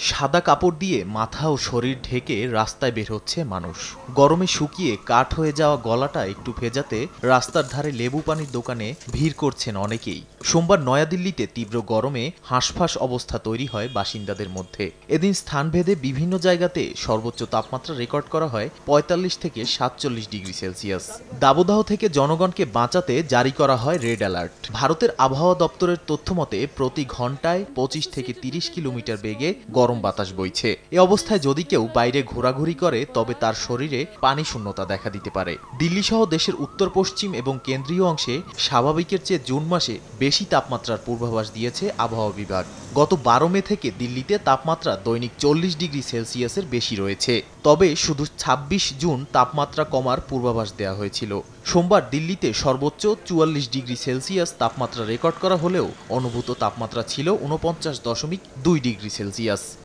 সাদা কাপড় দিয়ে মাথা ও শরীর ঢেকে রাস্তায় বের হচ্ছে মানুষ। গরমে শুকিয়ে কাঠ হয়ে যাওয়া গলাটা একটু ভেজাতে রাস্তার ধারে লেবু পানির দোকানে ভিড় করছেন অনেকেই। সোমবার নয়াদিল্লিতে তীব্র গরমে হাঁসফাঁস অবস্থা তৈরি হয় বাসিন্দাদের মধ্যে। এদিন স্থানভেদে বিভিন্ন জায়গাতে সর্বোচ্চ তাপমাত্রা রেকর্ড করা হয় ৪৫ থেকে ৪৭ ডিগ্রি সেলসিয়াস। দাবদাহ থেকে জনগণকে বাঁচাতে জারি করা হয় রেড অ্যালার্ট। ভারতের আবহাওয়া দপ্তরের তথ্যমতে প্রতি ঘন্টায় ২৫ থেকে ৩০ কিলোমিটার বেগে গরম বাতাস বইছে। এ অবস্থায় যদি কেউ বাইরে ঘোরাঘুরি করে তবে তার শরীরে পানি শূন্যতা দেখা দিতে পারে। দিল্লি সহ দেশের উত্তর পশ্চিম এবং কেন্দ্রীয় অংশে স্বাভাবিকের চেয়ে জুন মাসে বেশি তাপমাত্রার পূর্বাভাস দিয়েছে আবহাওয়া বিভাগ। গত ১২ মে থেকে দিল্লিতে তাপমাত্রা দৈনিক ৪০ ডিগ্রি সেলসিয়াসের বেশি রয়েছে। তবে শুধু ২৬ জুন তাপমাত্রা কমার পূর্বাভাস দেওয়া হয়েছিল। সোমবার দিল্লিতে সর্বোচ্চ ৪৪ ডিগ্রি সেলসিয়াস তাপমাত্রা রেকর্ড করা হলেও অনুভূত তাপমাত্রা ছিল ৪৯.২ ডিগ্রি সেলসিয়াস।